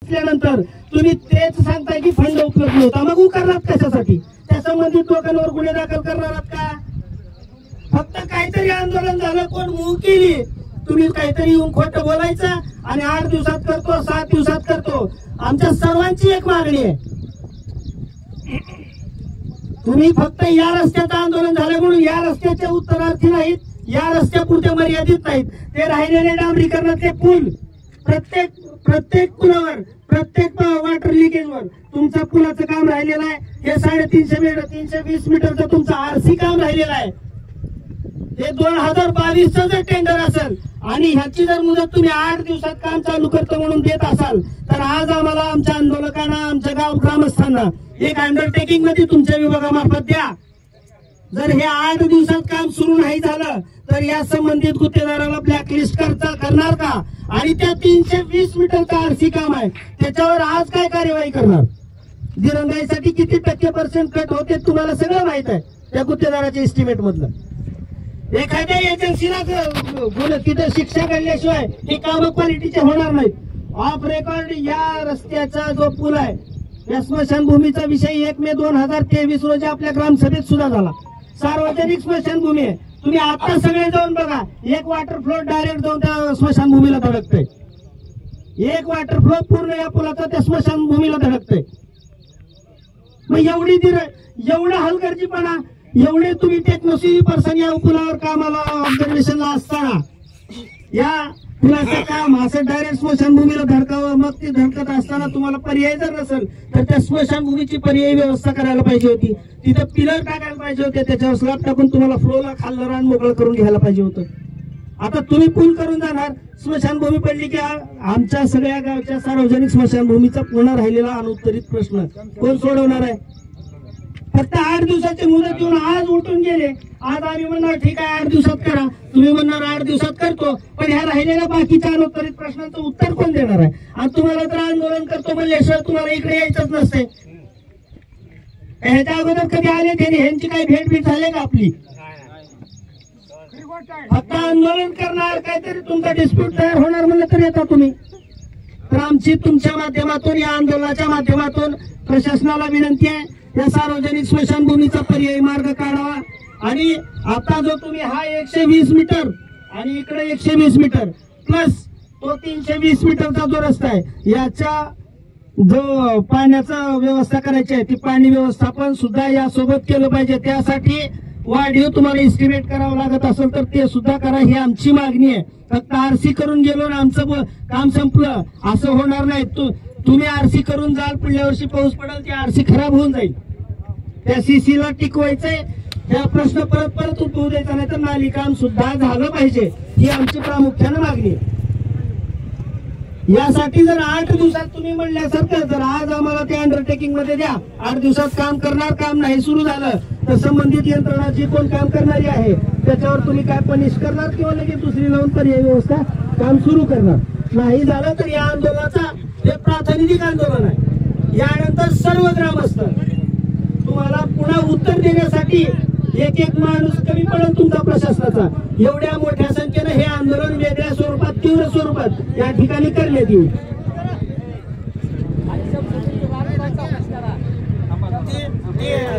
असल्यानंतर तुम्ही तेच सांगताय की फंड उपलब्ध नव्हता, मग उकारलात कशासाठी? त्या संबंधित लोकांवर गुन्हे दाखल करणार आहात का? फक्त काहीतरी आंदोलन झालं, कोण मूग केली, तुम्ही काहीतरी येऊन खोटं बोलायचं आणि 8 दिवसात करतो, 7 दिवसात करतो. आमच्या सर्वांची एक मागणी आहे, तुम्ही फक्त या रस्त्याचं आंदोलन झालं म्हणून या रस्त्याच्या उत्तरार्थी नाहीत, या रस्त्यापुरते मर्यादित नाहीत. ते राहिलेले डांबरीकरणाचे पूल, प्रत्येक पुलावर, प्रत्येक वॉटर लिकेजवर तुमचं पुलाचं काम राहिलेलं आहे. हे 320 मीटरचं तुमचं आरसी काम राहिलेलं आहे. हे 2022चं जर टेंडर असेल आणि ह्याची जर मुदत तुम्ही 8 दिवसात काम चालू करतो म्हणून देत असाल, तर आज आम्हाला, आमच्या आंदोलकांना, आमच्या गाव ग्रामस्थांना एक अंडरटेकिंग मध्ये तुमच्या विभागामार्फत द्या. जर हे 8 दिवसात काम सुरू नाही झालं तर या संबंधित गुत्तेदाराला ब्लॅकलिस्ट करणार का? आणि त्या 320 मीटरचं आरसी काम आहे त्याच्यावर आज काय कार्यवाही करणार? दिरंगाईसाठी किती % कट होते तुम्हाला सगळं माहित आहे त्या गुत्तेदाराच्या एस्टिमेट मधलं. एखाद्या एजन्सीला तिथे शिक्षा काढल्याशिवाय ही कामं क्वालिटीचे होणार नाहीत. ऑफ रेकॉर्ड या रस्त्याचा जो पूल आहे, या स्मशानभूमीचा विषय 1 मे 2023 रोजी आपल्या ग्रामसभेत सुद्धा झाला. सार्वजनिक स्मशानभूमी आहे. तुम्ही आता सगळे जाऊन बघा, एक वॉटर फ्लो डायरेक्ट जाऊन त्या स्मशानभूमीला धडकतंय. एक वॉटर फ्लो पूर्ण या पुलाचा त्या स्मशानभूमीला धडकतंय. मग एवढा हलगर्जीपणा, एवढे तुम्ही टेक्नॉलॉजी पर्सन या पुलावर कामाला ऑब्झर्वेशनला असताना या पुलाचं काम असं डायरेक्ट स्मशानभूमीला धडकावं, मग ती धडकत असताना तुम्हाला पर्याय जर नसेल तर त्या स्मशानभूमीची पर्यायी व्यवस्था करायला पाहिजे होती. तिथं पिलर टाकायला पाहिजे होते, त्याच्यावर स्लॅब टाकून तुम्हाला फ्लोला खाल्लं रान मोकळं करून घ्यायला पाहिजे होतं. आता तुम्ही पूल करून जाणार, स्मशानभूमी पडली की आमच्या सगळ्या गावच्या सार्वजनिक स्मशानभूमीचा पूर्ण राहिलेला अनुत्तरित प्रश्न कोण सोडवणार आहे? फक्त 8 दिवसाची मुदत देऊन आज उठून गेले. आज आम्ही म्हणणार ठीक आहे 8 दिवसात करा, तुम्ही म्हणणार 8 दिवसात करतो, पण ह्या राहिलेल्या बाकीच्या अनुत्तरित प्रश्नांचं उत्तर कोण देणार आहे? आणि तुम्हाला तर आंदोलन करतो म्हणल्याशिवाय तुम्हाला इकडे यायचंच नसते. ह्याच्या अगोदर कधी आले त्यांनी? ह्यांची काही भेट झाली का आपली? फक्त आंदोलन करणार, काहीतरी तुमचा डिस्प्यूट तयार होणार म्हणलं तर येता तुम्ही. तर आमची तुमच्या माध्यमातून, या आंदोलनाच्या माध्यमातून प्रशासनाला विनंती आहे, या सार्वजनिक स्मशानभूमीचा पर्यायी मार्ग काढावा. आणि आता जो तुम्ही हा 120 मीटर आणि इकडे 120 मीटर प्लस तो 320 मीटरचा जो रस्ता आहे, याच्या जो पाण्याचा व्यवस्था करायची आहे, ती पाणी व्यवस्थापन सुद्धा यासोबत केलं पाहिजे. त्यासाठी वाढीव तुम्हाला एस्टिमेट करावं लागत असेल तर ते सुद्धा करा, ही आमची मागणी आहे. फक्त आरसी करून गेलो ना आमचं काम संपलं असं होणार नाही. तुम्ही आरसी करून जाल, पुढल्या वर्षी पाऊस पडेल, ती आरसी खराब होऊन जाईल. त्या सीसीला टिकवायचंय, हा प्रश्न परत उद्भवू द्यायचा नाही. तर नाली काम सुद्धा झालं पाहिजे, ही आमची प्रामुख्याने मागणी आहे. यासाठी जर 8 दिवसात तुम्ही म्हणल्यासारखं जर आज आम्हाला ते अंडरटेकिंग मध्ये द्या, 8 दिवसात काम करणार, काम नाही सुरू झालं तर संबंधित यंत्रणा जी कोण काम करणारी आहे त्याच्यावर तुम्ही काय पनिश करणार किंवा लगेच दुसरी लावून पर्यायी व्यवस्था काम सुरू करणार. नाही झालं तर या आंदोलनाचा हे प्रातिनिधिक आंदोलन आहे. यानंतर सर्व ग्रामस्थ तुम्हाला पुन्हा उत्तर देण्यासाठी एक माणूस कमी पडेल तुमचा प्रशासनाचा. एवढ्या मोठ्या संख्येने हे आंदोलन वेगळ्या स्वरूपात, तीव्र स्वरूपात या ठिकाणी करण्यात येईल.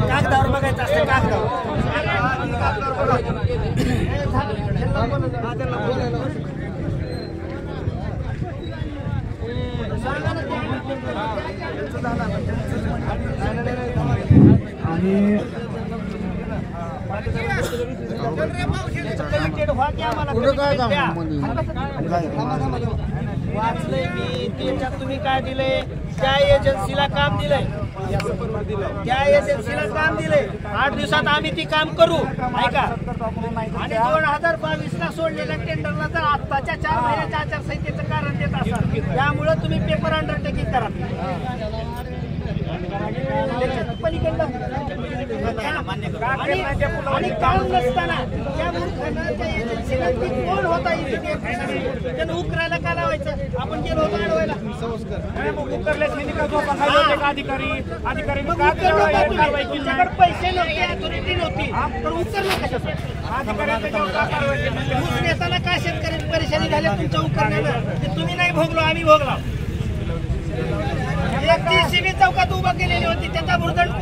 कागदावर बघायचं असतं, कागदावर वाचलंय मी. त्याच्यात तुम्ही काय दिलंय? त्या एजन्सीला काम दिलंय, त्या एजन्सीला काम दिलंय. 8 दिवसात आम्ही ती काम करू, ऐका. आणि 2022ला सोडलेल्या टेंडरला जर आत्ताच्या 4 महिन्याच्या आचारसंहितेचं कारण देत असाल, त्यामुळे तुम्ही पेपर अंडरटेकिंग करा. आणि काम नसताना त्या एजन्सीला कोण होता त्यानं उकरायला का लावायचं? आपण गेलो होतो अडवायला, तुमच्याकडे पैसे नव्हते, अथॉरिटी नव्हती, तर उकरलं कशासाठी? ऊस नेताना काय शेतकरी परेशानी झाली तुमच्या उकरण्यानं? ते तुम्ही नाही भोगलो, आम्ही भोगला. सिव्हिल चौकात उभं केलेले